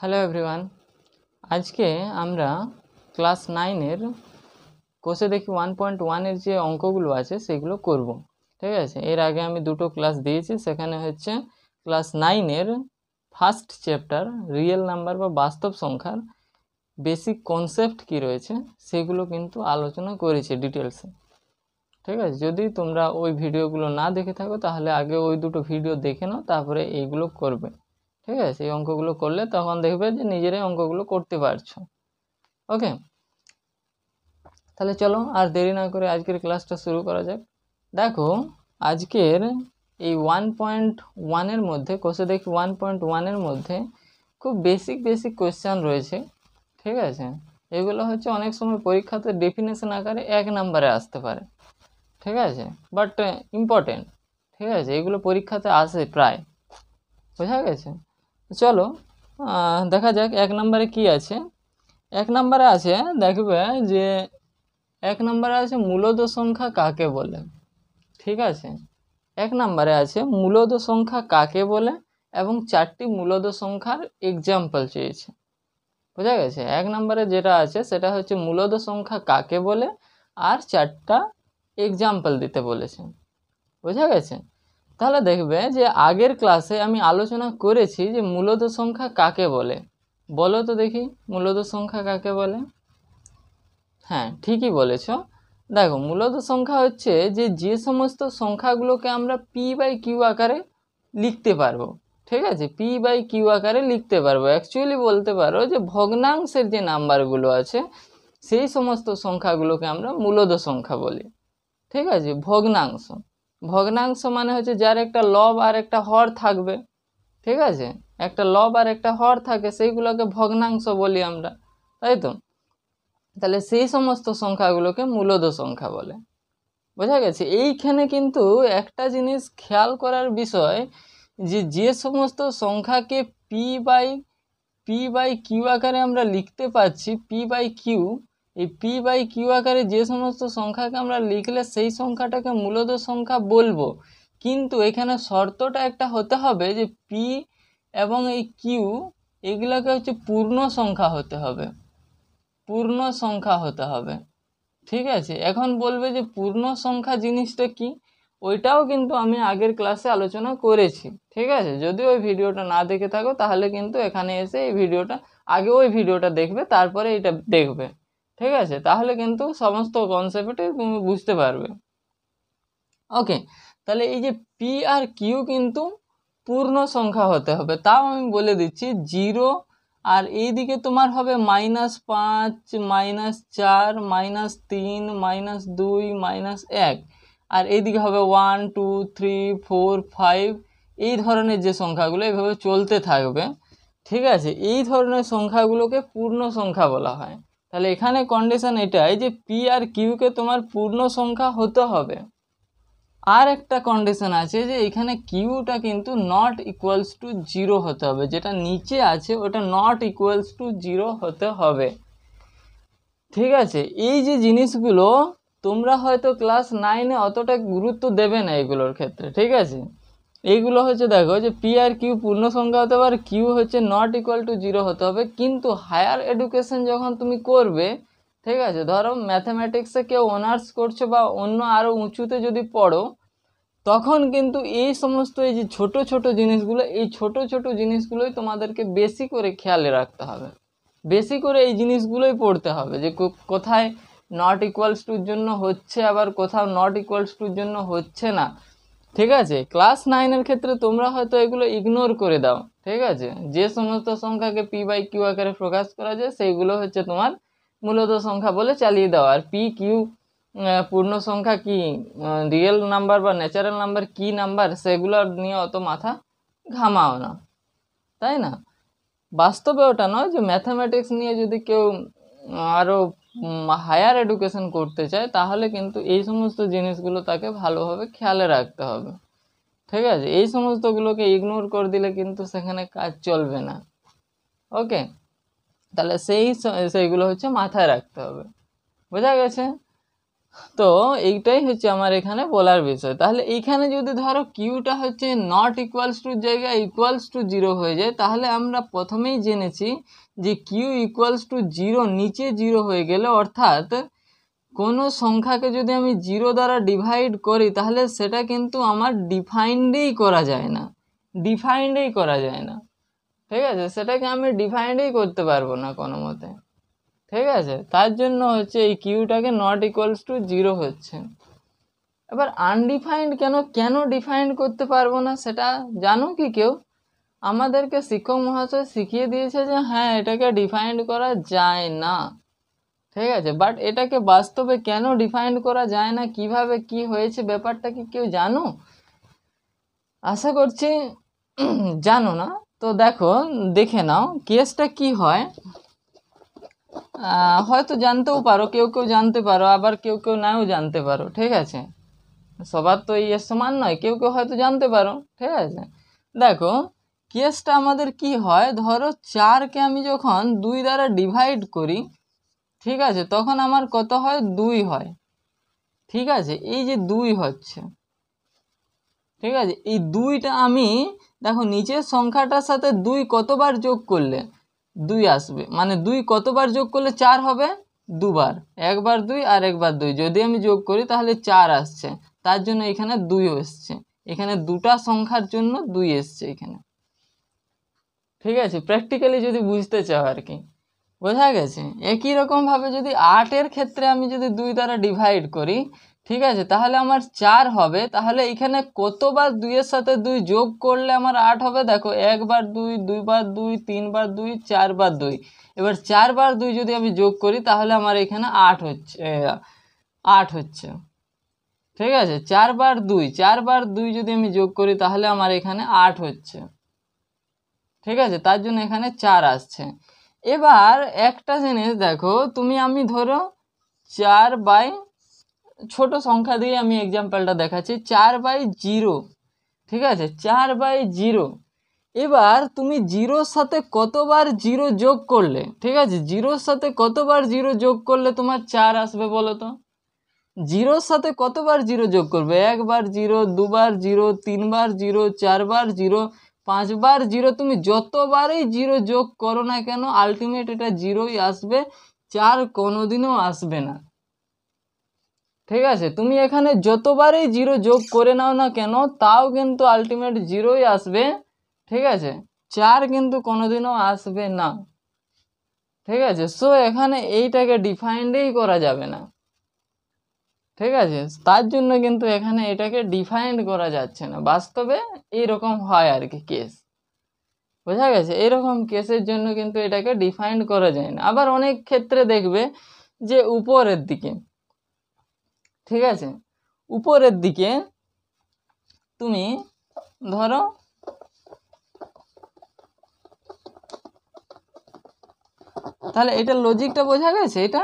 Hello everyone, আজকে আমরা class 9-এর কোষে দেখি 1.1-এর যে অঙ্কগুলো আছে সেগুলো করব। ঠিক আছে, এর আগে আমি দুটো ক্লাস দিয়েছি, সেখানে হচ্ছে ক্লাস 9-এর ফার্স্ট চ্যাপ্টার রিয়েল নাম্বার বা বাস্তব সংখ্যার বেসিক কনসেপ্ট কি রয়েছে সেগুলো কিন্তু আলোচনা করেছি ডিটেলসে। ঠিক আছে, যদি তোমরা ওই ভিডিওগুলো না দেখে থাকো তাহলে আগে ওই দুটো ভিডিও দেখে নাও, তারপরে এইগুলো করবে। ঠিক আছে, এই অঙ্কগুলো করলে তখন দেখবে যে নিজেরাই অঙ্কগুলো করতে পারছো। ওকে, তাহলে চলো আর দেরি না করে আজকের ক্লাসটা শুরু করা যাক। দেখো, আজকের এই 1.1-এর মধ্যে কোষে দেখি 1.1-এর মধ্যে খুব বেসিক কোয়েশ্চেন রয়েছে। ঠিক আছে, এগুলো হচ্ছে অনেক সময় পরীক্ষাতে ডেফিনেশন আকারে 1 নম্বরে আসতে পারে। ঠিক আছে, বাট ইম্পর্টেন্ট। ঠিক আছে, এগুলো পরীক্ষাতে আসে প্রায়, বোঝা গেছে। চলো দেখা যাক 1 নম্বরে কি আছে। 1 নম্বরে আছে, দেখবে যে 1 নম্বরে আছে মূলদ সংখ্যা কাকে বলে। ঠিক আছে, 1 নম্বরে আছে মূলদ সংখ্যা কাকে বলে এবং 4টি মূলদ সংখ্যার এক্সাম্পল চেয়েছে। বোঝা গেছে, 1 নম্বরে যেটা আছে সেটা হচ্ছে মূলদ সংখ্যা কাকে বলে আর 4টা এক্সাম্পল দিতে বলেছে। বোঝা গেছে, তাহলে দেখবে যে আগের ক্লাসে আমি আলোচনা করেছি যে মূলদ সংখ্যা কাকে বলে। বলো তো দেখি, মূলদ সংখ্যা কাকে বলে? হ্যাঁ, ঠিকই বলেছ। দেখো, মূলদ সংখ্যা হচ্ছে যে সমস্ত সংখ্যাগুলোকে আমরা p/q আকারে লিখতে পারবো। ঠিক আছে, p/q আকারে লিখতে পারবো, অ্যাকচুয়ালি বলতে পারো যে ভগ্নাংশের যে নাম্বারগুলো আছে সেই সমস্ত সংখ্যাগুলোকে আমরা মূলদ সংখ্যা বলি। ঠিক আছে, ভগ্নাংশ ভগ্নাংশ মানে হচ্ছে যার একটা লব আর একটা হর থাকবে। ঠিক আছে, একটা লব আর একটা হর থাকে, সেইগুলোকে ভগ্নাংশ বলি আমরা, তাই তো। তাহলে সেই সমস্ত সংখ্যাগুলোকে মূলদ সংখ্যা বলে। বোঝা গেছে, এইখানে কিন্তু একটা জিনিস খেয়াল করার বিষয় যে সমস্ত সংখ্যাকে p/q আকারে আমরা লিখতে পাচ্ছি, p/q, এই p/q আকারে যে সমস্ত সংখ্যাকে আমরা লিখলে সেই সংখ্যাটাকে মূলদ সংখ্যা বলবো, কিন্তু এখানে শর্তটা একটা হতে হবে যে p এবং এই q এগুলোকে হচ্ছে পূর্ণ সংখ্যা হতে হবে, পূর্ণ সংখ্যা হতে হবে। ঠিক আছে, এখন বলবে যে পূর্ণ সংখ্যা জিনিসটা কি, ওইটাও কিন্তু আমি আগের ক্লাসে আলোচনা করেছি। ঠিক আছে, যদি ওই ভিডিওটা না দেখে থাকো তাহলে কিন্তু এখানে এসে এই ভিডিওটা আগে ওই ভিডিওটা দেখবে, তারপরে এটা দেখবে। ঠিক আছে, তাহলে কিন্তু সমস্ত কনসেপ্টে তুমি বুঝতে পারবে। ওকে, তাহলে এই যে পি আর কিউ কিন্তু পূর্ণ সংখ্যা হতে হবে, তাও আমি বলে দিচ্ছি 0, আর এইদিকে তোমার হবে -5, -4, -3, -2, -1, আর এইদিকে হবে 1, 2, 3, 4, 5, এই ধরনের যে সংখ্যাগুলো এইভাবে চলতে থাকবে। ঠিক আছে, এই ধরনের সংখ্যাগুলোকে পূর্ণ সংখ্যা বলা হয়। তাহলে এখানে কন্ডিশন এটাই যে পি আর কিউকে তোমার পূর্ণ সংখ্যা হতে হবে। আর একটা কন্ডিশন আছে যে এখানে কিউটা কিন্তু নট ইকুয়ালস টু 0 হতে হবে, যেটা নিচে আছে ওটা নট ইকুয়ালস টু 0 হতে হবে। ঠিক আছে, এই যে জিনিসগুলো তোমরা হয়তো ক্লাস 9-এ অতটা গুরুত্ব দেবে না এগুলোর ক্ষেত্রে। ঠিক আছে, এইগুলো হচ্ছে দেখো যে পি আর কিউ পূর্ণ সংখ্যা হতে হবে আর কিউ হচ্ছে নট ইকুয়াল টু 0 হতে হবে, কিন্তু হায়ার এডুকেশন যখন তুমি করবে, ঠিক আছে, ধরো ম্যাথামেটিক্সে কেউ অনার্স করছো বা অন্য আরও উঁচুতে যদি পড়ো, তখন কিন্তু এই সমস্ত এই যে ছোট ছোট জিনিসগুলো, এই ছোট ছোট জিনিসগুলোই তোমাদেরকে বেশি করে খেয়ালে রাখতে হবে, বেশি করে এই জিনিসগুলোই পড়তে হবে যে কোথায় নট ইকুয়ালস টুর জন্য হচ্ছে আবার কোথাও নট ইকুয়ালস টুর জন্য হচ্ছে না। ঠিক আছে, ক্লাস 9-এর ক্ষেত্রে তোমরা হয়তো এগুলো ইগনোর করে দাও। ঠিক আছে, যে সমস্ত সংখ্যাকে p/q আকারে প্রকাশ করা যায় সেইগুলো হচ্ছে তোমার মূলদ সংখ্যা বলে চালিয়ে দাও, আর p/q পূর্ণ সংখ্যা কি, রিয়েল নাম্বার বা ন্যাচারাল নাম্বার কি নাম্বার, সেগুলো নিয়ে অত মাথা ঘামাও না, তাই না। বাস্তবে ওটা নয় যে ম্যাথামেটিক্স নিয়ে যদি কেউ আরও হায়ার এডুকেশন করতে চায় তাহলে কিন্তু এই সমস্ত জিনিসগুলো তাকে ভালোভাবে খেয়ালে রাখতে হবে। ঠিক আছে, এই সমস্তগুলোকে ইগনোর করে দিলে কিন্তু সেখানে কাজ চলবে না। ওকে, তাহলে সেইগুলো হচ্ছে মাথায় রাখতে হবে। বোঝা গেছে। তো এইটাই হচ্ছে আমার এখানে বলার বিষয়। তাহলে এইখানে যদি ধরো কিউটা হচ্ছে নট ইকুয়ালস টু জায়গায় ইকুয়ালস টু 0 হয়ে যায়, তাহলে আমরা প্রথমেই জেনেছি যে কিউ ইকুয়ালস টু 0 নিচে 0 হয়ে গেলে, অর্থাৎ কোনো সংখ্যাকে যদি আমি 0 দ্বারা ডিভাইড করি তাহলে সেটা কিন্তু আমার ডিফাইন্ডেই করা যায় না, ডিফাইন্ডেই করা যায় না। ঠিক আছে, সেটাকে আমি ডিফাইন্ডেই করতে পারবো না কোনো মতে। ঠিক আছে, তার জন্য হচ্ছে এই কিউটাকে নট ইকুয়ালস টু 0 হচ্ছে। এবার আনডিফাইন্ড কেন ডিফাইন্ড করতে পারবো না সেটা জানো কি কেউ? আমাদেরকে শিক্ষক মহাশয় শিখিয়ে দিয়েছে যে হ্যাঁ এটাকে ডিফাইন্ড করা যায় না। ঠিক আছে, বাট এটাকে বাস্তবে কেন ডিফাইন্ড করা যায় না, কিভাবে কি হয়েছে ব্যাপারটা কি কেউ জানো? আশা করছি জানো না। তো দেখো, দেখে নাও কেসটা কি হয়। হয়তো জানতেও পারো, কেউ কেউ জানতে পারো, আবার কেউ কেউ নাও জানতে পারো। ঠিক আছে, সবার তো এই সমান নয়, কেউ কেউ হয়তো জানতে পারো। ঠিক আছে, দেখো কেসটা আমাদের কি হয়। ধরো 4কে আমি যখন 2 দ্বারা ডিভাইড করি, ঠিক আছে, তখন আমার কত হয়? 2 হয়। ঠিক আছে, এই যে 2 হচ্ছে, ঠিক আছে, এই 2টা আমি দেখো নিচের সংখ্যাটার সাথে 2 কতবার যোগ করলে 2 আসবে, মানে 2 কতবার যোগ করলে 4 হবে? 2 বার, একবার 2 আর একবার 2, যদি আমি যোগ করি তাহলে 4 আসছে। তার জন্য এখানে 2 এসছে, এখানে দুটা সংখ্যার জন্য 2 এসছে এখানে। ঠিক আছে, প্র্যাকটিক্যালি যদি বুঝতে চাও আর কি, বোঝা গেছে? একই রকম ভাবে যদি 8-এর ক্ষেত্রে আমি যদি 2 দ্বারা ডিভাইড করি, ঠিক আছে, তাহলে আমার 4 হবে। তাহলে এখানে কতবার 2 এর সাথে 2 যোগ করলে আমার 8 হবে? দেখো, একবার 2, 2 বার 2, 3 বার 2, 4 বার 2। এবার 4 বার 2 যদি আমি যোগ করি তাহলে আমার এখানে 8 হচ্ছে। ঠিক আছে, 4 বার 2 যদি আমি যোগ করি তাহলে আমার এখানে 8 হচ্ছে। ঠিক আছে, তার জন্য এখানে 4 আসছে। এবার একটা জিনিস দেখো, আমি ধরো 4 বাই, ছোট সংখ্যা দিয়ে আমি এক্সাম্পলটা দেখাচ্ছি, 4/0। ঠিক আছে, 4/0। এবার তুমি 0-র সাথে কতবার 0 যোগ করলে, ঠিক আছে, 0-র সাথে কতবার 0 যোগ করলে তোমার 4 আসবে বলো তো? 0-র সাথে কতবার 0 যোগ করবে? একবার 0, দুবার 0, 3 বার 0, 4 বার 0, 5 বার 0। তুমি যতবারই 0 যোগ করো না কেন আলটিমেট এটা 0ই আসবে, 4 কোনোদিনও আসবে না। ঠিক আছে, তুমি এখানে যতবারই 0 যোগ করে নাও না কেন তাও কিন্তু আলটিমেট 0ই আসবে। ঠিক আছে, 4 কিন্তু কোনোদিনও আসবে না। ঠিক আছে, সো এখানে এইটাকে ডিফাইন্ডই করা যাবে না। ঠিক আছে, তার জন্য কিন্তু এখানে এটাকে ডিফাইন্ড করা যাচ্ছে না। বাস্তবে এইরকম হয় আর কি কেস, বোঝা গেছে? এইরকম কেসের জন্য কিন্তু এটাকে ডিফাইন্ড করা যায় না। আবার অনেক ক্ষেত্রে দেখবে যে উপরের দিকে, ঠিক আছে, উপরের দিকে তুমি ধরো তাহলে এটা লজিকটা বোঝা গেছে, এটা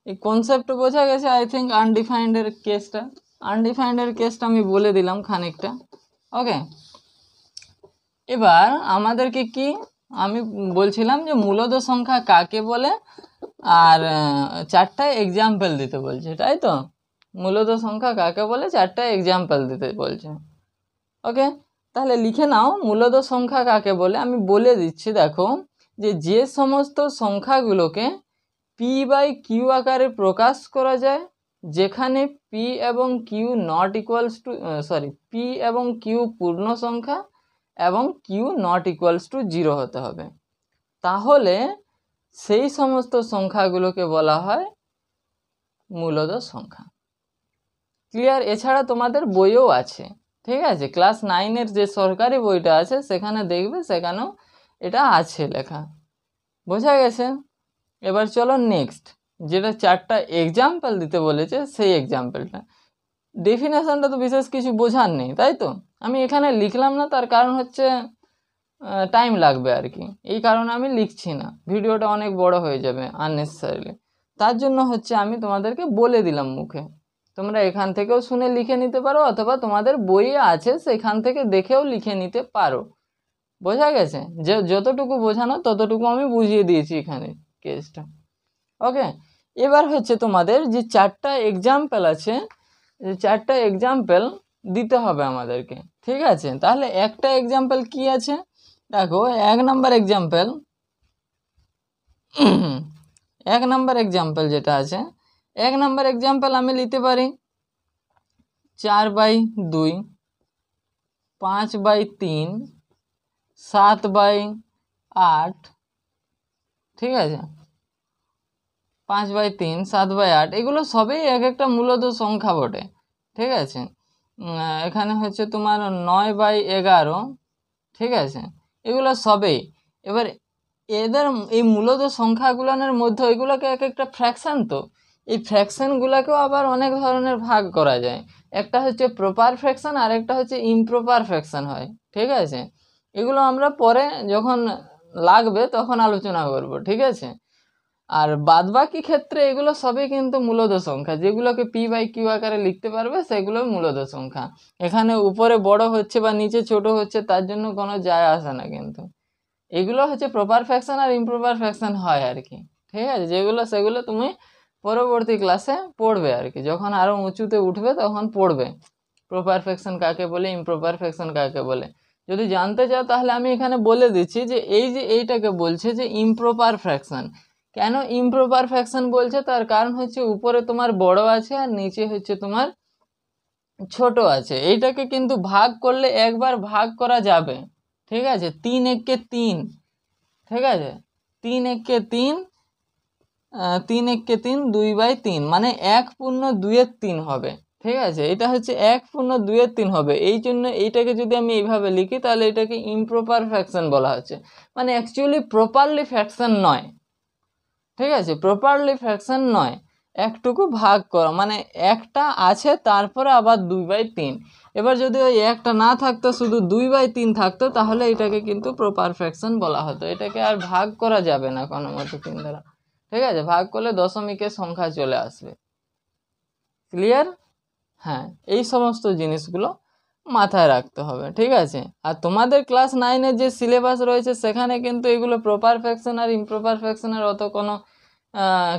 এই কনসেপ্ট বোঝা গেছে আই থিঙ্ক। আনডিফাইন্ডের কেসটা আমি বলে দিলাম খানিকটা। ওকে, এবার আমাদেরকে কি আমি বলছিলাম যে মূলদ সংখ্যা কাকে বলে, আর 4টা এক্সাম্পল দিতে বলছে, তাই তো? মূলদ সংখ্যা কাকে বলে 4টা এক্সাম্পল দিতে বলছে। ওকে, তাহলে লিখে নাও মূলদ সংখ্যা কাকে বলে। আমি বলে দিচ্ছি, দেখো, যে সমস্ত সংখ্যাগুলোকে p/q আকারে প্রকাশ করা যায়, যেখানে p এবং q not equals to p এবং q পূর্ণ সংখ্যা এবং q নট ইকুয়ালস টু 0 হতে হবে, তাহলে সেই সমস্ত সংখ্যাগুলোকে বলা হয় মূলদ সংখ্যা। ক্লিয়ার? এছাড়া তোমাদের বইও আছে, ঠিক আছে, ক্লাস 9-এর যে সরকারি বইটা আছে সেখানে দেখবে, সেখানেও এটা আছে লেখা। বোঝা গেছে? এবার চলো নেক্সট, যেটা 4টা এক্সাম্পল দিতে বলেছে সেই এক্সাম্পলটা। ডেফিনেশনটা তো বিশেষ কিছু বোঝার নেই, তাই তো? আমি এখানে লিখলাম না, তার কারণ হচ্ছে টাইম লাগবে আর কি, এই কারণে আমি লিখছি না, ভিডিওটা অনেক বড় হয়ে যাবে আননেসেসারিলি। তার জন্য হচ্ছে আমি তোমাদেরকে বলে দিলাম মুখে, তোমরা এখান থেকেও শুনে লিখে নিতে পারো, অথবা তোমাদের বইয়ে আছে সেখান থেকে দেখেও লিখে নিতে পারো। বোঝা গেছে? যে যতটুকু বোঝানো ততটুকু আমি বুঝিয়ে দিয়েছি এখানে কেসটা। ওকে, এবার হচ্ছে তোমাদের যে 4টা এক্সাম্পল আছে, যে 4টা এক্সাম্পল দিতে হবে আমাদেরকে, ঠিক আছে। তাহলে একটা এক্সাম্পল কি আছে দেখো, 1 নাম্বার এক্সাম্পল 1 নাম্বার এক্সাম্পল যেটা আছে, 1 নাম্বার এক্সাম্পল আমি নিতে পারি 4/2, 5/3, 7/8, ঠিক আছে, 5/3, 7/8, এগুলো সবই এক একটা মূলত সংখ্যা বটে, ঠিক আছে। এখানে হচ্ছে তোমার 9/11, ঠিক আছে, এগুলো সবই। এবার এদের এই মূলত সংখ্যাগুলোর মধ্যে ওইগুলোকে এক একটা ফ্র্যাকশান, তো এই ফ্র্যাকশানগুলোকেও আবার অনেক ধরনের ভাগ করা যায়। একটা হচ্ছে প্রপার ফ্র্যাকশান আর একটা হচ্ছে ইমপ্রপার ফ্র্যাকশান হয়, ঠিক আছে। এগুলো আমরা পরে যখন লাগবে তখন আলোচনা করব, ঠিক আছে। আর বাদবাকি ক্ষেত্রে এগুলো সবই কিন্তু মূলদ সংখ্যা, যেগুলোকে p/q আকারে লিখতে পারবে সেগুলো মূলদ সংখ্যা। এখানে উপরে বড় হচ্ছে বা নিচে ছোট হচ্ছে তার জন্য কোনো যায় আসে না, কিন্তু এগুলো হচ্ছে প্রপার ফ্র্যাকশন আর ইমপ্রপার ফ্র্যাকশন হয় আর কি, ঠিক আছে। যেগুলো সেগুলো তুমি পরবর্তী ক্লাসে পড়বে আর কি, যখন আরও উঁচুতে উঠবে তখন পড়বে প্রপার ফ্র্যাকশন কাকে বলে, ইমপ্রপার ফ্র্যাকশন কাকে বলে। যদি জানতে চাও তাহলে আমি এখানে বলে দিচ্ছি যে এই যে এইটাকে বলছে যে ইমপ্রপার ফ্র্যাকশন। কেন ইমপ্রপার ফ্র্যাকশন বলছে, তার কারণ হচ্ছে উপরে তোমার বড় আছে আর নিচে হচ্ছে তোমার ছোট আছে। এইটাকে কিন্তু ভাগ করলে একবার ভাগ করা যাবে, ঠিক আছে। 3 একে 3, ঠিক আছে, 3 একে 3, 3 একে 3, 2/3, মানে 1/2 হবে, ঠিক আছে। এটা হচ্ছে 1/2 হবে। এই জন্য এইটাকে যদি আমি এইভাবে লিখি তাহলে এটাকে ইমপ্রপার ফ্র্যাকশন বলা হচ্ছে, মানে অ্যাকচুয়ালি প্রপারলি ফ্র্যাকশন নয়, ঠিক আছে, প্রপারলি ফ্র্যাকশন নয়। একটুকু ভাগ করা মানে একটা আছে তারপরে আবার 2/3। এবার যদি ওই একটা না থাকতো, শুধু 2/3 থাকতো, তাহলে এটাকে কিন্তু প্রপার ফ্র্যাকশন বলা হতো। এটাকে আর ভাগ করা যাবে না কোনো মতো 3 দ্বারা, ঠিক আছে। ভাগ করলে দশমিকের সংখ্যা চলে আসবে। ক্লিয়ার? হ্যাঁ, এই সমস্ত জিনিসগুলো মাথায় রাখতে হবে, ঠিক আছে। আর তোমাদের ক্লাস 9-এর যে সিলেবাস রয়েছে সেখানে কিন্তু এগুলো প্রপার ফ্র্যাকশন আর ইমপ্রপার ফ্র্যাকশনের অত কোনো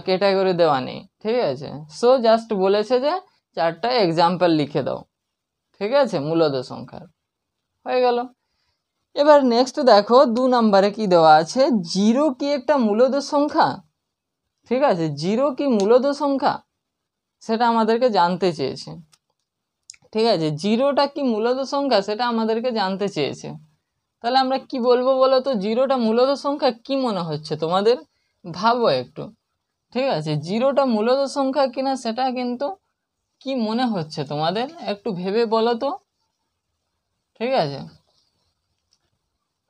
ক্যাটাগরি দেওয়া নেই, ঠিক আছে। সো জাস্ট বলেছে যে 4টা এক্সাম্পল লিখে দাও, ঠিক আছে, মূলদ সংখ্যার, হয়ে গেল। এবার নেক্সট দেখো 2 নম্বরে কি দেওয়া আছে, 0 কি একটা মূলদ সংখ্যা, ঠিক আছে। 0 কি মূলদ সংখ্যা সেটা আমাদেরকে জানতে চেয়েছে, ঠিক আছে। 0টা কি মূলদ সংখ্যা সেটা আমাদেরকে জানতে চেয়েছে। তাহলে আমরা কি বলবো বলো তো, 0টা মূলদ সংখ্যা কি মনে হচ্ছে তোমাদের, ভাবো একটু, ঠিক আছে। 0টা মূলদ সংখ্যা কিনা সেটা কিন্তু কি মনে হচ্ছে তোমাদের, একটু ভেবে বলো তো, ঠিক আছে।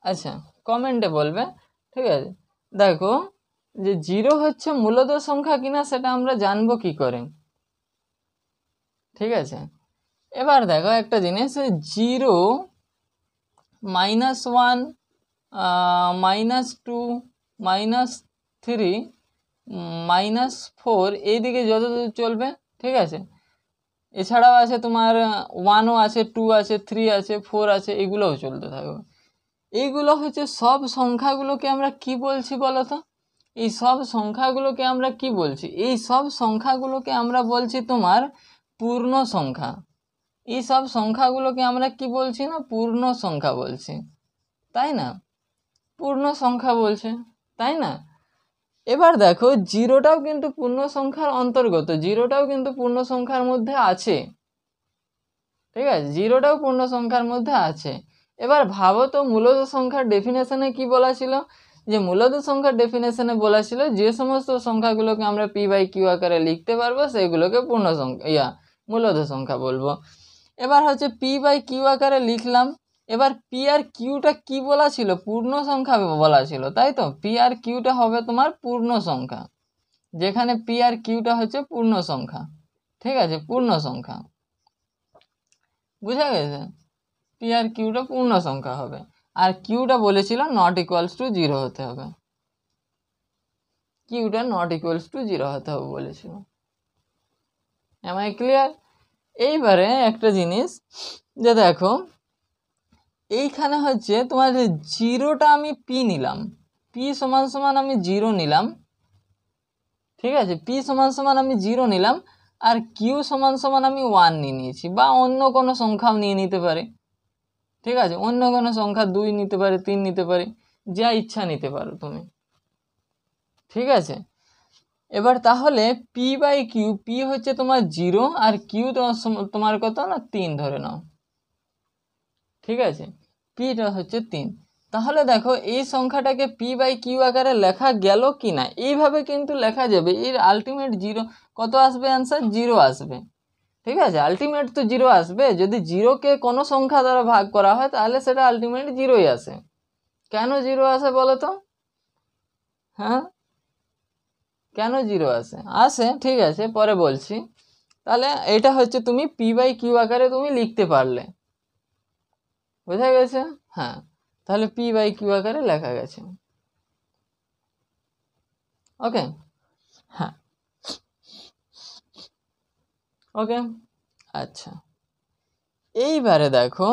আচ্ছা, কমেন্টে বলবে, ঠিক আছে। দেখো যে 0 হচ্ছে মূলদ সংখ্যা কিনা সেটা আমরা জানবো কি করে, ঠিক আছে। এবার দেখো একটা জিনিস, 0, -1, -2, -3, -4 এইদিকে যতদূর চলবে, ঠিক আছে। এছাড়াও আছে তোমার 1ও আছে, 2 আছে, 3 আছে, 4 আছে, এগুলোও চলতে থাকবে। এইগুলো হচ্ছে সব সংখ্যাগুলোকে আমরা কি বলছি বলো তো, এই সব সংখ্যাগুলোকে আমরা কি বলছি, এই সব সংখ্যাগুলোকে আমরা বলছি তোমার পূর্ণ সংখ্যা। এই সব সংখ্যাগুলোকে আমরা কি বলছি না, পূর্ণ সংখ্যা বলছি, তাই না, পূর্ণ সংখ্যা বলছে, তাই না। এবার দেখো 0টাও কিন্তু পূর্ণ সংখ্যার অন্তর্গত, 0টাও কিন্তু পূর্ণ সংখ্যার মধ্যে আছে, ঠিক আছে, 0টাও পূর্ণ সংখ্যার মধ্যে আছে। এবার ভাবো তো মূলদ সংখ্যার ডেফিনেশনে কি বলা ছিল, যে মূলদ সংখ্যার ডেফিনেশনে বলা ছিল যে সমস্ত সংখ্যাগুলোকে আমরা p/q আকারে লিখতে পারবো সেগুলোকে পূর্ণ সংখ্যা মূলদ সংখ্যা বলবো। এবার হচ্ছে p/q আকারে লিখলাম। এবার p আর qটা কি বলা ছিল, পূর্ণ সংখ্যা বলা ছিল, তাই তো। p আর qটা হবে তোমার পূর্ণ সংখ্যা, যেখানে p আর qটা হচ্ছে পূর্ণ সংখ্যা, ঠিক আছে, পূর্ণ সংখ্যা, বুঝা গেছে। p আর qটা পূর্ণ সংখ্যা হবে, আর qটা বলেছিল ≠0 হতে হবে, qটা ≠0 হতে হবে বলেছিল। am I clear? এইবারে একটা জিনিস যে দেখো এইখানে হচ্ছে তোমার 0টা আমি p নিলাম, p = আমি 0 নিলাম, ঠিক আছে, পি সমান সমান আমি 0 নিলাম, আর কিউ সমান সমান আমি 1 নিয়ে নিয়েছি, বা অন্য কোনো সংখ্যাও নিয়ে নিতে পারি। ঠিক আছে, অন্য কোনো সংখ্যা 2 নিতে পারি, 3 নিতে পারি, যা ইচ্ছা নিতে পারো তুমি। ঠিক আছে, এবার তাহলে পি বাই কিউ, পি হচ্ছে তোমার 0 আর কিউ তোমার কত না 3 ধরে নাও। ঠিক আছে, পিটা হচ্ছে 3। তাহলে দেখো এই সংখ্যাটাকে পি বাই কিউ আকারে লেখা গেল কি না, এইভাবে কিন্তু লেখা যাবে। এর আলটিমেট 0 কত আসবে, অ্যান্সার 0 আসবে। ঠিক আছে, আলটিমেট তো 0 আসবে। যদি 0কে কোনো সংখ্যা দ্বারা ভাগ করা হয় তাহলে সেটা আলটিমেট 0ই আসে। কেন 0 আসে বলো তো? হ্যাঁ, কেন 0 আসে? আসে, ঠিক আছে, পরে বলছি। তাহলে এটা হচ্ছে তুমি পি বাই কিউ আকারে তুমি লিখতে পারলে, বোঝা গেছে? হ্যাঁ, তাহলে পি বাই কিউ আকারে লেখা গেছে। ওকে, হ্যাঁ, ওকে, আচ্ছা। এইবারে দেখো,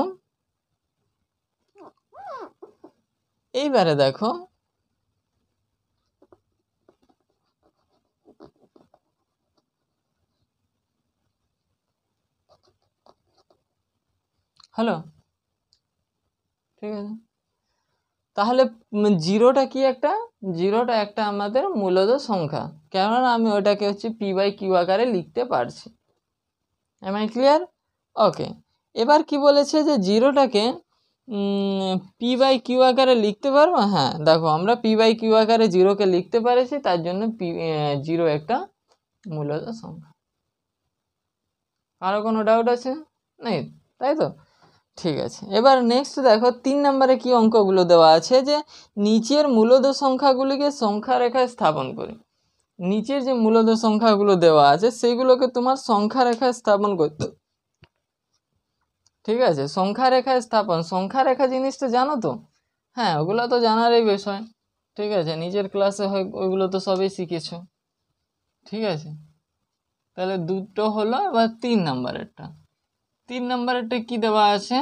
এইবারে দেখো হ্যালো, ঠিক আছে। তাহলে জিরোটা কি একটা, জিরোটা একটা আমাদের মূলদ সংখ্যা, কেননা আমি ওটাকে হচ্ছে পি বাই কিউ আকারে লিখতে পারছি। M I clear? ওকে, এবার কি বলেছে যে জিরোটাকে পি বাই কিউ আকারে লিখতে পারবো। হ্যাঁ, দেখো আমরা পি বাই কিউ আকারে জিরোকে লিখতে পারছি, তার জন্য জিরো একটা মূলদ সংখ্যা। আরও কোনো ডাউট আছে? নেই, তাই তো? ঠিক আছে, এবার নেক্সট দেখো 3 নম্বরে কি অঙ্কগুলো দেওয়া আছে, যে নিচের মূলদ সংখ্যাগুলিকে সংখ্যা রেখায় স্থাপন করি। নিচের যে মূলদ সংখ্যাগুলো দেওয়া আছে সেগুলোকে তোমার সংখ্যা রেখায় স্থাপন করতে। ঠিক আছে, সংখ্যা রেখায় স্থাপন, সংখ্যা রেখা জিনিসটা জানো তো? হ্যাঁ, ওগুলো তো জানারই বিষয়। ঠিক আছে, নিজের ক্লাসে হয় ওইগুলো তো সবই শিখেছো। ঠিক আছে, তাহলে দুটো হলো। এবার 3 নম্বরেরটা, 3 নম্বরেরটা কি দেওয়া আছে?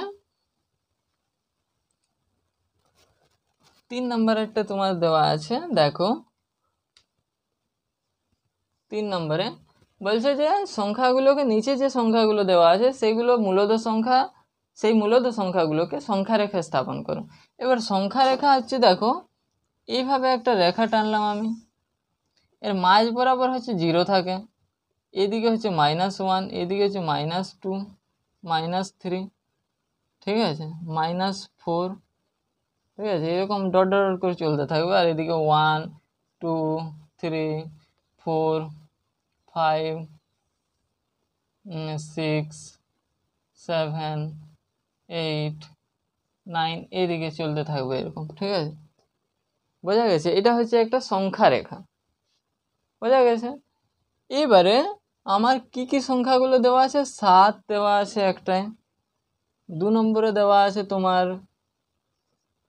3 নম্বরেরটা তোমার দেওয়া আছে, দেখো 3 নম্বরে বলছে যে সংখ্যাগুলোকে, নিচে যে সংখ্যাগুলো দেওয়া আছে সেগুলো মূলদ সংখ্যা, সেই মূলদ সংখ্যাগুলোকে সংখ্যা রেখা স্থাপন করো। এবার সংখ্যা রেখা হচ্ছে, দেখো এইভাবে একটা রেখা টানলাম আমি, এর মাঝ বরাবর হচ্ছে 0 থাকে, এদিকে হচ্ছে -1, এদিকে হচ্ছে -2, -3, ঠিক আছে, -4, ঠিক আছে, এরকম ডট ডট ডট করে চলতে থাকবে। আর এদিকে 1 2 3 4 5 6 7 8 9 এইদিকে চলতে থাকবে এরকম। ঠিক আছে, বোঝা গেছে? এটা হচ্ছে একটা সংখ্যা রেখা, বোঝা গেছে? এবারে আমার কি কি সংখ্যাগুলো দেওয়া আছে? 7 দেওয়া আছে একটায়, 2 নম্বরে দেওয়া আছে তোমার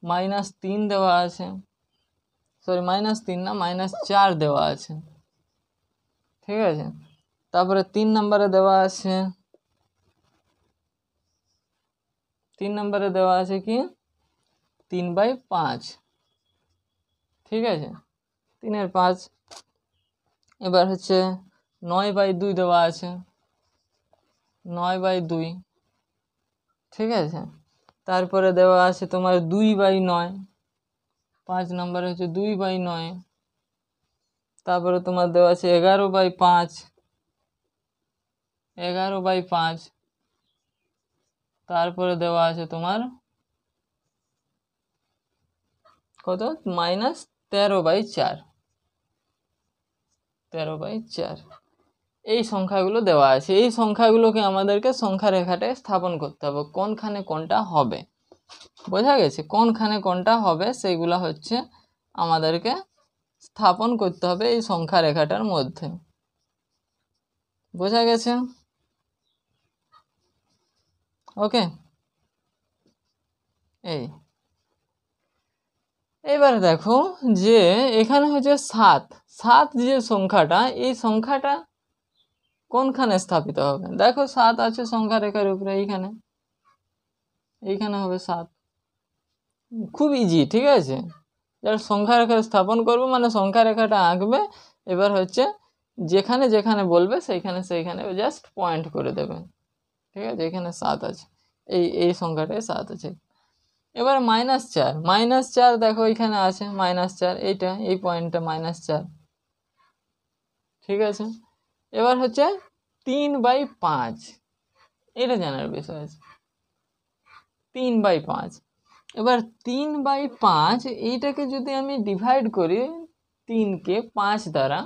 -3 দেওয়া আছে, সরি -3 না, -4 দেওয়া আছে। ঠিক আছে, তারপরে 3 নম্বরে দেওয়া আছে, 3 নম্বরে দেওয়া আছে কি 3/5। ঠিক আছে, 3/5। এবার হচ্ছে 9/2 দেওয়া আছে, 9/2। ঠিক আছে, তারপরে দেওয়া আছে তোমার 2/9, 5 নম্বরে হচ্ছে 2/9। তারপরে তোমার দেওয়া আছে 11/5, 11/5। তারপরে দেওয়া আছে তোমার কত, -13/4, 13/4। এই সংখ্যাগুলো দেওয়া আছে। এই সংখ্যাগুলোকে আমাদেরকে সংখ্যা রেখাটায় স্থাপন করতে হবে, কোনখানে কোনটা হবে। বোঝা গেছে? কোনখানে কোনটা হবে সেইগুলো হচ্ছে আমাদেরকে স্থাপন করতে হবে এই সংখ্যা রেখাটার মধ্যে। বোঝা গেছে? ওকে, এবারে দেখো যে এখানে হচ্ছে 7, 7 যে সংখ্যাটা, এই সংখ্যাটা কোনখানে স্থাপিত হবে? দেখো 7 আছে সংখ্যা রেখার উপরে, এইখানে, এইখানে হবে 7। খুব ইজি, ঠিক আছে? যারা সংখ্যা রেখা স্থাপন করবে মানে সংখ্যা রেখাটা আঁকবে, এবার হচ্ছে যেখানে যেখানে বলবে সেইখানে সেইখানে জাস্ট পয়েন্ট করে দেবে। ঠিক আছে, এখানে 7 আছে, এই সংখ্যাটায় 7 আছে। এবার -4 দেখো এখানে আছে -4, এইটা এই পয়েন্টটা -4। ঠিক আছে, এবার হচ্ছে 3/5, এটা জানার বিষয় আছে 3/5। এবার 3/5 এইটাকে যদি আমি ডিভাইড করি 3কে 5 দ্বারা,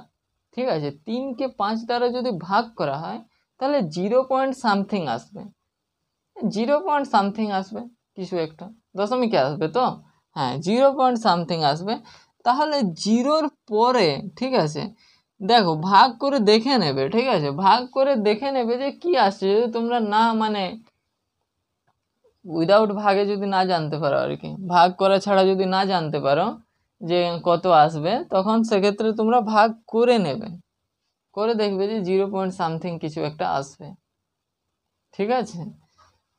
ঠিক আছে, 3কে 5 দ্বারা যদি ভাগ করা হয় তাহলে 0 পয়েন্ট সামথিং আসবে, 0 পয়েন্ট সামথিং আসবে, কিছু একটা দশমিকে আসবে তো, হ্যাঁ 0 পয়েন্ট সামথিং আসবে। তাহলে 0-র পরে, ঠিক আছে, দেখো ভাগ করে দেখে নেবে, ঠিক আছে, ভাগ করে দেখে নেবে যে কি আসছে। যদি তোমরা না মানে উইদাউট ভাগে যদি না জানতে পারো আর কি, ভাগ করা ছাড়া যদি না জানতে পারো যে কত আসবে, তখন সেক্ষেত্রে তোমরা ভাগ করে নেবে, করে দেখবে যে 0 পয়েন্ট সামথিং কিছু একটা আসবে। ঠিক আছে,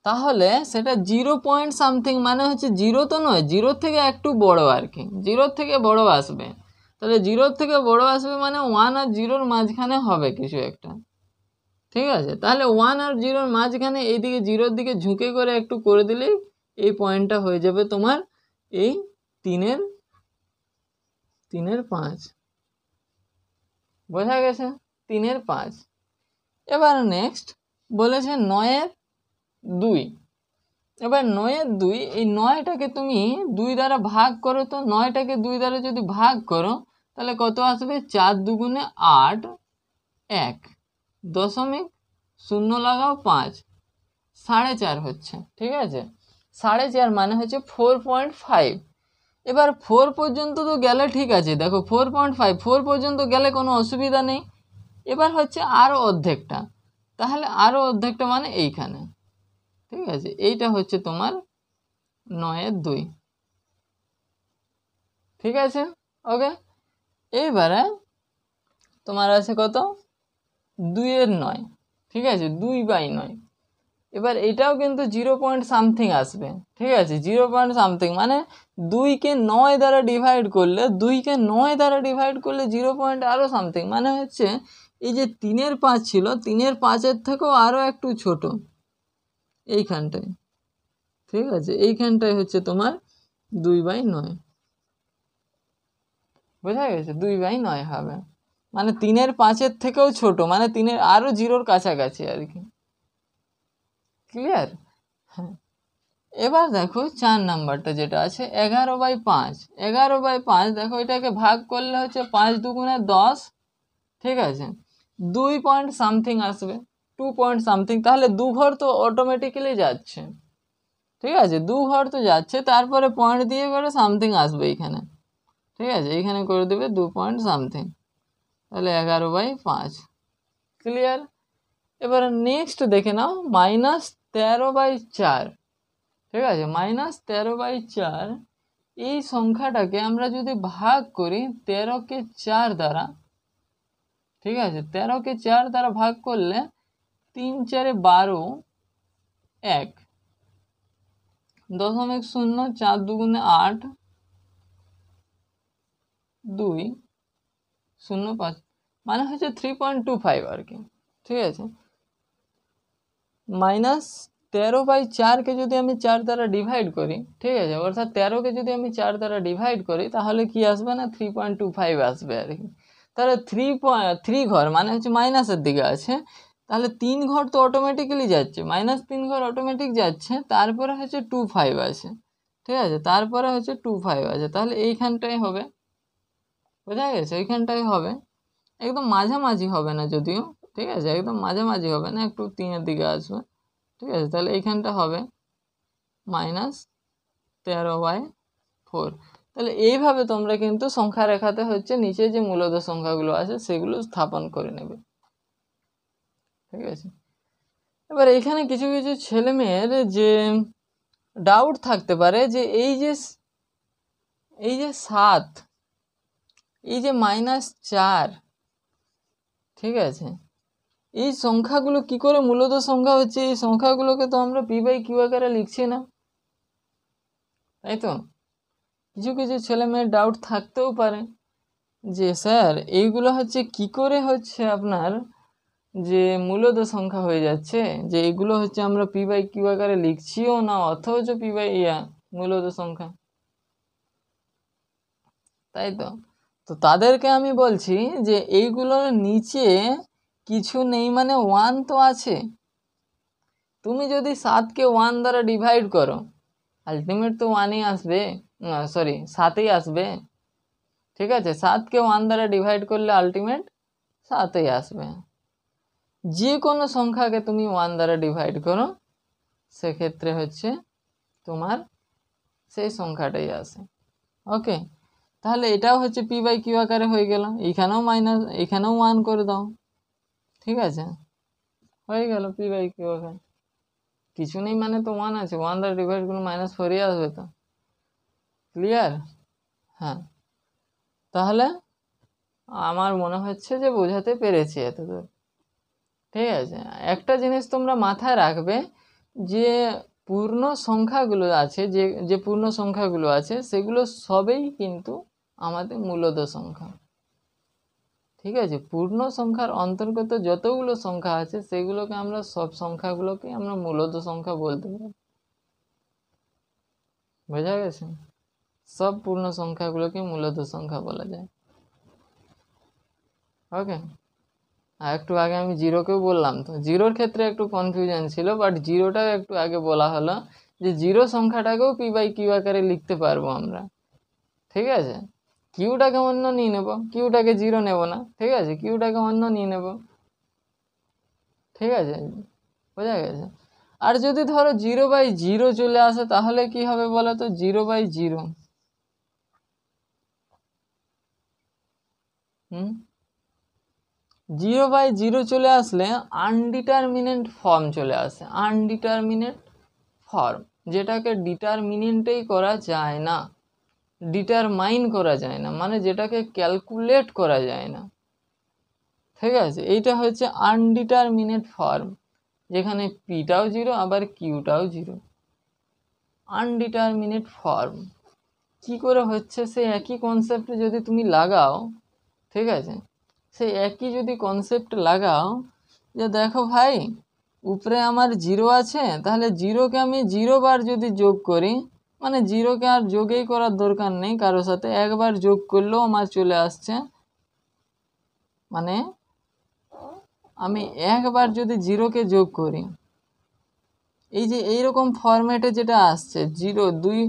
তাহলে সেটা 0 পয়েন্ট সামথিং মানে হচ্ছে 0 তো নয়, 0 থেকে একটু বড় আর কি, 0 থেকে বড় আসবে। তাহলে 0 থেকে বড় আসবে মানে 1 আর 0-র মাঝখানে হবে কিছু একটা। ঠিক আছে, তাহলে 1 আর 0-র মাঝখানে এইদিকে 0-র দিকে ঝুঁকে করে একটু করে দিলেই এই পয়েন্টটা হয়ে যাবে তোমার এই 3-এর 5। বোঝা গেছে? 3-এর 5। এবার নেক্সট বলেছে 9-এর 2। এবার 9-এর 2, এই 9টাকে তুমি 2 দ্বারা ভাগ করো তো, 9টাকে 2 দ্বারা যদি ভাগ করো তাহলে কত আসবে? 4 দুগুণে 8, 1 দশমিক 0 লাগাও 5, 4.5 হচ্ছে। ঠিক আছে, 4.5 মানে হচ্ছে 4.5। এবার 4 পর্যন্ত তো গেলে ঠিক আছে, দেখো 4.5, 4 পর্যন্ত গেলে কোনো অসুবিধা নেই। এবার হচ্ছে আরও অর্ধেকটা, তাহলে আরও অর্ধেকটা মানে এইখানে। ঠিক আছে, এইটা হচ্ছে তোমার 9-এর 2। ঠিক আছে, ওকে। এইবারে তোমার আছে কত? 2-এর 9। ঠিক আছে, 2/9। এবার এটাও কিন্তু 0 পয়েন্ট সামথিং আসবে। ঠিক আছে, 0 পয়েন্ট সামথিং মানে 2কে 9 দ্বারা ডিভাইড করলে, 2কে 9 দ্বারা ডিভাইড করলে 0 পয়েন্ট আরও সামথিং মানে হচ্ছে এই যে 3-এর 5 ছিল, 3-এর 5-এর থেকেও আরও একটু ছোট এইখানটায়। ঠিক আছে, এইখানটায় হচ্ছে তোমার 2/9। বোঝা গেছে? 2/9 হবে মানে 3-এর 5-এর থেকেও ছোট, মানে 3-এর আরও 0-র কাছাকাছি আর কি। ক্লিয়ার? হ্যাঁ। এবার দেখো 4 নাম্বারটা যেটা আছে 11/5। 11/5 দেখো এটাকে ভাগ করলে হচ্ছে 5 দুগুণে 10। ঠিক আছে, 2 পয়েন্ট সামথিং আসবে, 2 পয়েন্ট সামথিং। তাহলে 2 ঘর তো অটোমেটিক্যালি যাচ্ছে। ঠিক আছে, 2 ঘর তো যাচ্ছে, তারপরে পয়েন্ট দিয়ে করে সামথিং আসবে এখানে। ঠিক আছে, এইখানে করে দেবে 2 পয়েন্ট সামথিং, তাহলে 11/5। ক্লিয়ার? এবারে নেক্সট দেখে নাও -13/4। ঠিক আছে, -13/4 এই সংখ্যাটাকে আমরা যদি ভাগ করি 13কে 4 দ্বারা, ঠিক আছে, 13কে 4 দ্বারা ভাগ করলে 3 4 12, 1 দশমিক 0, 4 দুগুণে 8, 2 0 5 মানে হচ্ছে 3.25 আর কি। ঠিক আছে, -13/4কে যদি আমি 4 দ্বারা ডিভাইড করি, ঠিক আছে, অর্থাৎ 13কে যদি আমি 4 দ্বারা ডিভাইড করি তাহলে কি আসবে না 3.25 আসবে আর কি। তাহলে 3 ঘর মানে হচ্ছে মাইনাসের দিকে আছে, তাহলে 3 ঘর তো অটোমেটিক্যালি যাচ্ছে, -3 ঘর অটোমেটিক যাচ্ছে, তারপরে হচ্ছে 25 আছে। ঠিক আছে, তারপরে হচ্ছে 25 আছে, তাহলে এইখানটাই হবে। বোঝা গেছে? এইখানটাই হবে, একদম মাঝামাঝি হবে না যদিও। ঠিক আছে, একদম মাঝামাঝি হবে না, একটু 3-এর দিকে আসবে। ঠিক আছে, তাহলে এইখানটা হবে -13/4। তাহলে এইভাবে তোমরা কিন্তু সংখ্যা রেখাতে হচ্ছে নিচে যে মূলদ সংখ্যাগুলো আছে সেগুলো স্থাপন করে নেবে। ঠিক আছে, এবার এখানে কিছু কিছু ছেলেমেয়ের যে ডাউট থাকতে পারে যে এই যে 7, এই যে -4, ঠিক আছে, এই সংখ্যাগুলো কি করে মূলদ সংখ্যা হচ্ছে? এই সংখ্যাগুলোকে তো আমরা p/q আকারে লিখছি না, তাই তো? কিছু কিছু ছেলে মেয়ের ডাউট থাকতেও পারে যে স্যার এইগুলো হচ্ছে কি করে হচ্ছে আপনার যে মূলদ সংখ্যা হয়ে যাচ্ছে, যে এগুলো হচ্ছে আমরা পি বাই কিউ আকারে লিখছিও না অথচ পি বাই মূলদ সংখ্যা, তাই তো। তো তাদেরকে আমি বলছি যে এইগুলোর নিচে কিছু নেই মানে ওয়ান তো আছে। তুমি যদি 7কে 1 দ্বারা ডিভাইড করো আলটিমেট তো 1ই আসবে, সরি 7ই আসবে। ঠিক আছে, 7কে 1 দ্বারা ডিভাইড করলে আলটিমেট 7ই আসবে। যে কোনো সংখ্যাকে তুমি 1 দ্বারা ডিভাইড করো সেক্ষেত্রে হচ্ছে তোমার সেই সংখ্যাটাই আসে। ওকে, তাহলে এটাও হচ্ছে পি বাই কিউ আকারে হয়ে গেল, এখানেও মাইনাস, এখানেও 1 করে দাও, ঠিক আছে, হয়ে গেল পি বাই কিউ আকারে। কিছু নেই মানে তো 1 আছে, 1 দ্বারা ডিভাইড করলে -4ই আসবে তো। ক্লিয়ার? হ্যাঁ, তাহলে আমার মনে হচ্ছে যে বোঝাতে পেরেছি এতদূর। ঠিক আছে, একটা জিনিস তোমরা মাথায় রাখবে যে পূর্ণ সংখ্যাগুলো আছে, যে পূর্ণ সংখ্যাগুলো আছে সেগুলো সবই কিন্তু আমাদের মূলদ সংখ্যা। ঠিক আছে, পূর্ণ সংখ্যার অন্তর্গত যতগুলো সংখ্যা আছে সেগুলোকে আমরা সব সংখ্যাগুলোকে আমরা মূলদ সংখ্যা বলতে পারি। বোঝা গেছে? সব পূর্ণ সংখ্যাগুলোকে মূলদ সংখ্যা বলা যায়। ওকে, আর একটু আগে আমি জিরোকেও বললাম, তো জিরোর ক্ষেত্রে একটু কনফিউশন ছিল, বাট জিরোটাও একটু আগে বলা হলো যে জিরো সংখ্যাটাকেও পি বাই কিউ আকারে লিখতে পারবো আমরা। ঠিক আছে, কিউটাকে অন্য নিয়ে নেব, কিউটাকে জিরো নেব না, ঠিক আছে, কিউটাকে অন্য নিয়ে নেব। ঠিক আছে, বোঝা গেছে? আর যদি ধরো 0/0 চলে আসে তাহলে কি হবে বলো তো? 0/0, হুম, 0/0 চলে আসলে আনডিটারমিনেন্ট ফর্ম চলে আসে। আনডিটারমিনেন্ট ফর্ম, যেটাকে ডিটারমিনেন্টেই করা যায় না, ডিটারমাইন করা যায় না, মানে যেটাকে ক্যালকুলেট করা যায় না। ঠিক আছে, এইটা হচ্ছে আনডিটারমিনেট ফর্ম, যেখানে পিটাও জিরো আবার কিউটাও জিরো। আনডিটারমিনেট ফর্ম কি করে হচ্ছে? সেই একই কনসেপ্ট যদি তুমি লাগাও, ঠিক আছে, সেই একই যদি কনসেপ্ট লাগাও যে দেখো ভাই উপরে আমার জিরো আছে, তাহলে জিরোকে আমি 0 বার যদি যোগ করি, মানে জিরোকে আর যোগই করার দরকার নেই কারোর সাথে, একবার যোগ করলেও আমার চলে আসছে, মানে আমি একবার যদি জিরোকে যোগ করি, এই যে এইরকম ফরম্যাটে যেটা আসছে 0 2,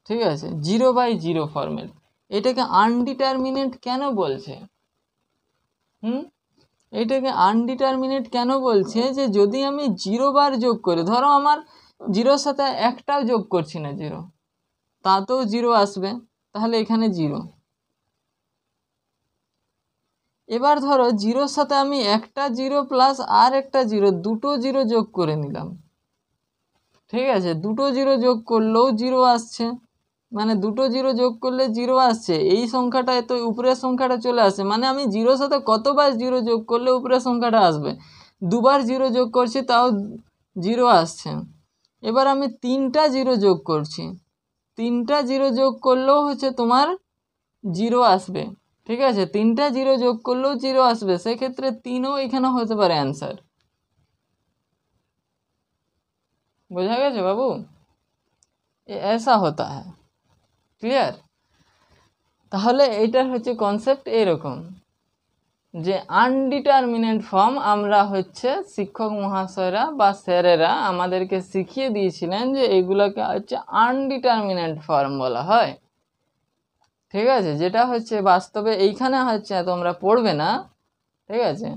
ঠিক আছে, 0/0 ফরম্যাট, এটাকে আনডিটারমিনেট কেন বলছে? এটাকে আনডিটারমিনেট কেন বলছে? যে যদি আমি 0 বার যোগ করি, ধরো আমার জিরোর সাথে একটাও যোগ করছি না জিরো, তাতেও 0 আসবে, তাহলে এখানে 0। এবার ধরো জিরোর সাথে আমি একটা 0 প্লাস আর একটা 0, দুটো 0 যোগ করে নিলাম, ঠিক আছে, দুটো 0 যোগ করলেও 0 আসছে, মানে দুটো 0 যোগ করলে 0 আসছে, এই সংখ্যাটা এত উপরের সংখ্যাটা চলে আসে, মানে আমি জিরোর সাথে কতবার 0 যোগ করলে উপরের সংখ্যাটা আসবে? দুবার 0 যোগ করছি তাও 0 আসছে। এবার আমি 3টা 0 যোগ করছি, 3টা 0 যোগ করলেও হচ্ছে তোমার 0 আসবে, ঠিক আছে, 3টা 0 যোগ করলেও 0 আসবে, সেক্ষেত্রে 3ও এখানে হতে পারে অ্যান্সার। বোঝা গেছে বাবু? ऐसा होता है। ক্লিয়ার? তাহলে এইটার হচ্ছে কনসেপ্ট এরকম যে আনডিটারমিনেন্ট ফর্ম আমরা হচ্ছে শিক্ষক মহাশয়রা বা স্যারেরা আমাদেরকে শিখিয়ে দিয়েছিলেন যে এইগুলোকে হচ্ছে আনডিটারমিনেন্ট ফর্ম বলা হয়। ঠিক আছে, যেটা হচ্ছে বাস্তবে এইখানে হচ্ছে তোমরা পড়বে না, ঠিক আছে,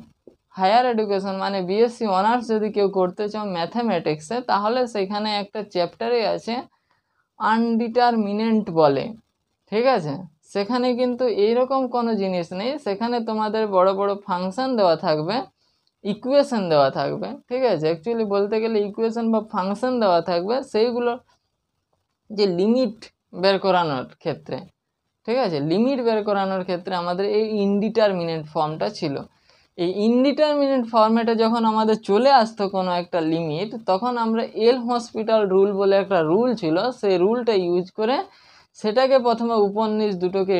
হায়ার এডুকেশন মানে বিএসসি অনার্স যদি কেউ করতে চাও ম্যাথামেটিক্সে, তাহলে সেখানে একটা চ্যাপ্টারে আছে আনডিটারমিনেন্ট বলে, ঠিক আছে, সেখানে কিন্তু এইরকম কোনো জিনিস নেই, সেখানে তোমাদের বড় বড় ফাংশন দেওয়া থাকবে, ইকুয়েশন দেওয়া থাকবে, ঠিক আছে, অ্যাকচুয়ালি বলতে গেলে ইকুয়েশন বা ফাংশন দেওয়া থাকবে, সেইগুলো যে লিমিট বের করানোর ক্ষেত্রে, ঠিক আছে, লিমিট বের করানোর ক্ষেত্রে আমাদের এই ইনডিটারমিনেন্ট ফর্মটা ছিল। এই ইনডিটারমিনেন্ট ফর্মেটে যখন আমাদের চলে আসতো কোনো একটা লিমিট, তখন আমরা এল হসপিটাল রুল বলে একটা রুল ছিল, সেই রুলটা ইউজ করে সেটাকে প্রথমে উপনিষ দুটোকে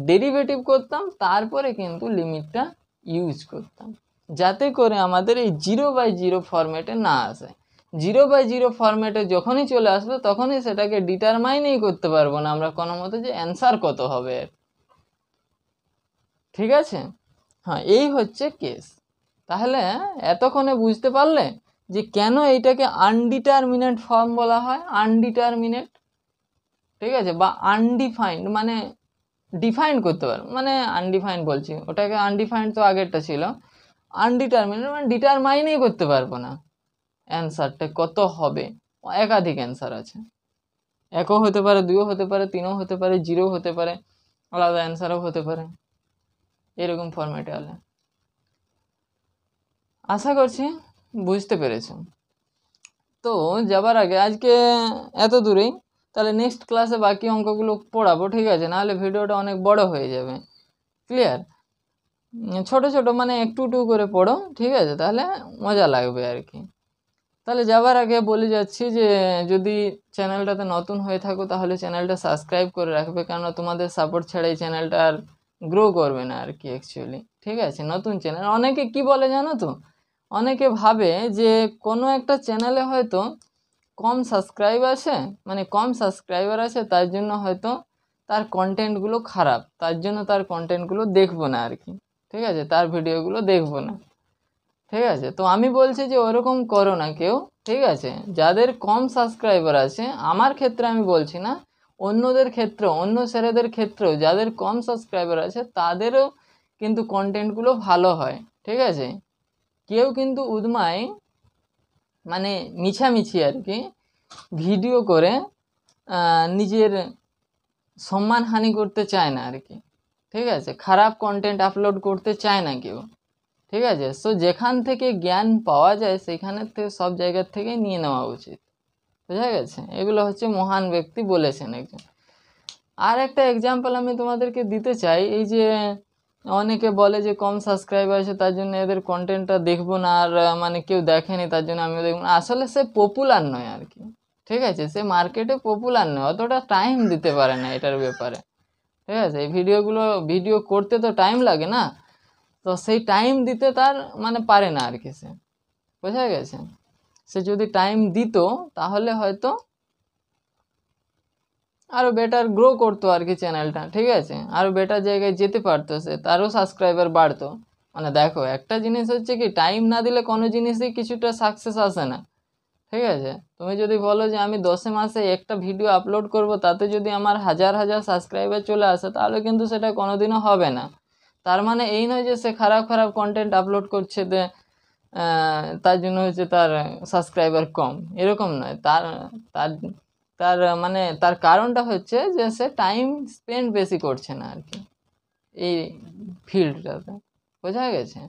ডেরিভেটিভ করতাম, তারপরে কিন্তু লিমিটটা ইউজ করতাম, যাতে করে আমাদের এই 0/0 ফরম্যাটে না আসে। 0/0 ফরম্যাটে যখনই চলে আসবে তখনই সেটাকে ডিটারমাইনই করতে পারবো না আমরা কোনো মতে যে অ্যান্সার কত হবে। ঠিক আছে, হ্যাঁ, এই হচ্ছে কেস। তাহলে এতক্ষণে বুঝতে পারলে যে কেন এইটাকে আনডিটারমিনেট ফর্ম বলা হয়। আনডিটারমিনেট, ঠিক আছে, বা আনডিফাইন্ড, মানে ডিফাইন্ড করতে পারো, মানে আনডিফাইন্ড বলছি, ওটাকে আনডিফাইন্ড তো আগেরটা ছিল। আনডিটারমিনেট মানে ডিটারমাইনই করতে পারবো না অ্যান্সারটা কত হবে। একাধিক অ্যান্সার আছে, একও হতে পারে, দুইও হতে পারে, তিনও হতে পারে, জিরো হতে পারে, আলাদা অ্যান্সারও হতে পারে, এরকম ফরম্যাটে হলে। আশা করছি বুঝতে পেরেছো। তো যাবার আগে আজকে এত দূরেই, তাহলে নেক্সট ক্লাসে বাকি অঙ্কগুলো পড়াবো, ঠিক আছে, নাহলে ভিডিওটা অনেক বড় হয়ে যাবে। ক্লিয়ার? ছোট ছোট মানে একটু একটু করে পড়ো, ঠিক আছে, তাহলে মজা লাগবে আর কি। তাহলে যাবার আগে বলে যাচ্ছি যে যদি চ্যানেলটাতে নতুন হয়ে থাকো তাহলে চ্যানেলটা সাবস্ক্রাইব করে রাখবে, কেননা তোমাদের সাপোর্ট ছাড়া এই চ্যানেলটা আর গ্রো করবে না আর কি অ্যাকচুয়ালি। ঠিক আছে, নতুন চ্যানেল, অনেকে কি বলে জানো তো, অনেকে ভাবে যে কোনো একটা চ্যানেলে হয়তো কম সাবস্ক্রাইব আছে, মানে কম সাবস্ক্রাইবার আছে, তার জন্য হয়তো তার কন্টেন্টগুলো খারাপ, তার জন্য তার কন্টেন্টগুলো দেখবো না আর কি। ঠিক আছে, তার ভিডিওগুলো দেখবো না। ঠিক আছে, তো আমি বলছি যে ওরকম করো না কেউ। ঠিক আছে, যাদের কম সাবস্ক্রাইবার আছে, আমার ক্ষেত্রে আমি বলছি না, অন্যদের ক্ষেত্রেও, অন্য ছেলেদের ক্ষেত্রেও যাদের কম সাবস্ক্রাইবার আছে তাদেরও কিন্তু কন্টেন্টগুলো ভালো হয়। ঠিক আছে, কেউ কিন্তু উদমায় মানে মিছামিছি আর কি ভিডিও করে নিজের সম্মানহানি করতে চায় না আর কি। ঠিক আছে, খারাপ কন্টেন্ট আপলোড করতে চায় না কেউ। ঠিক আছে, সো যেখান থেকে জ্ঞান পাওয়া যায় সেখানের থেকে, সব জায়গার থেকে নিয়ে নেওয়া উচিত। বোঝা গেছে? এগুলো হচ্ছে মহান ব্যক্তি বলেছেন একজন। আর একটা এক্সাম্পল আমি তোমাদেরকে দিতে চাই, এই যে অনেকে বলে যে কম সাবস্ক্রাইবার আছে তার জন্য এদের কন্টেন্টটা দেখবো না, আর মানে কেউ দেখেনি তার জন্য আমিও দেখবো না। আসলে সে পপুলার নয় আর কি। ঠিক আছে, সে মার্কেটে পপুলার নয়, অতটা টাইম দিতে পারে না এটার ব্যাপারে। ঠিক আছে, এই ভিডিও করতে তো টাইম লাগে না, তো সেই টাইম দিতে তার মানে পারে না আর কি সে। বোঝা গেছে? সে যদি টাইম দিত তাহলে হয়তো আরও বেটার গ্রো করতো আর কি চ্যানেলটা। ঠিক আছে, আরও বেটার জায়গায় যেতে পারতো সে, তারও সাবস্ক্রাইবার বাড়তো। মানে দেখো, একটা জিনিস হচ্ছে কি, টাইম না দিলে কোনো জিনিসই কিছুটা সাকসেস আসে না। ঠিক আছে, তুমি যদি বলো যে আমি 10 মাসে একটা ভিডিও আপলোড করব, তাতে যদি আমার হাজার হাজার সাবস্ক্রাইবার চলে আসে, তাহলে কিন্তু সেটা কোনোদিনও হবে না। তার মানে এই নয় যে সে খারাপ খারাপ কন্টেন্ট আপলোড করছে, তার জন্য হচ্ছে তার সাবস্ক্রাইবার কম, এরকম নয়। তার তার তার মানে তার কারণটা হচ্ছে যে সে টাইম স্পেন্ড বেশি করছে না আর কি এই ফিল্ডটাতে। বোঝা গেছে?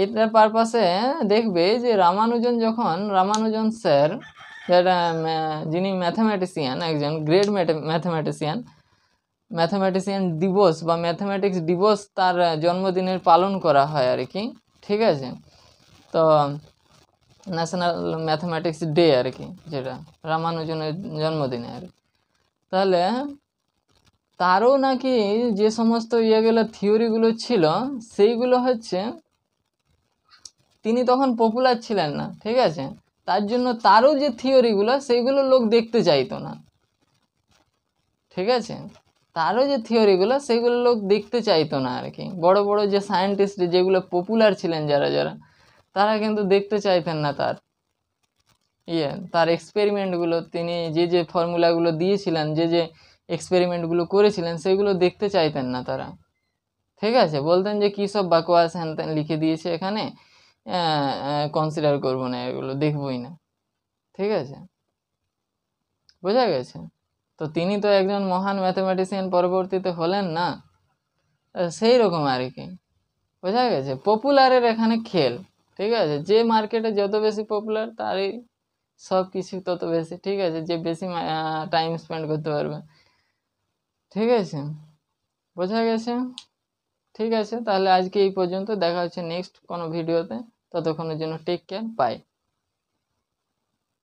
এটার পারপাসে দেখবে যে রামানুজন স্যার, যেটা যিনি ম্যাথামেটিশিয়ান, একজন গ্রেট ম্যাথামেটিশিয়ান দিবস বা ম্যাথামেটিক্স দিবস তার জন্মদিনের পালন করা হয় আর কি। ঠিক আছে, তো ন্যাশনাল ম্যাথামেটিক্স ডে আর কি, যেটা রামানুজনের জন্মদিনে আর। তাহলে তারও নাকি যে সমস্ত থিওরিগুলো ছিল, সেইগুলো হচ্ছে তিনি তখন পপুলার ছিলেন না। ঠিক আছে, তার জন্য তারও যে থিওরিগুলো সেইগুলো লোক দেখতে চাইতো না। ঠিক আছে, তারও যে থিওরিগুলো সেইগুলো লোক দেখতে চাইতো না আর কি। বড় বড় যে সায়েন্টিস্ট যেগুলো পপুলার ছিলেন, যারা যারা, তারা কিন্তু দেখতে চাইতেন না তার এক্সপেরিমেন্টগুলো, তিনি যে ফর্মুলাগুলো দিয়েছিলেন, যে এক্সপেরিমেন্টগুলো করেছিলেন, সেগুলো দেখতে চাইতেন না তারা। ঠিক আছে, বলতেন যে কী সব বাকোয়াস হ্যান ত্যান লিখে দিয়েছে এখানে, কনসিডার করবো না, এগুলো দেখবই না। ঠিক আছে, বোঝা গেছে? তো তিনি তো একজন মহান ম্যাথামেটিশিয়ান পরবর্তীতে হলেন না, সেই রকম আর কি। বোঝা গেছে? পপুলারের এখানে খেল। ঠিক আছে, যে মার্কেটে যত বেশি পপুলার তারই সব কিছু তত বেশি। ঠিক আছে, যে বেশি টাইম স্পেন্ড করতে পারবে। ঠিক আছে, বোঝা গেছে? ঠিক আছে, তাহলে আজকে এই পর্যন্ত, দেখা হচ্ছে নেক্সট কোনো ভিডিওতে। ততক্ষণের জন্য টেক কেয়ার, বাই।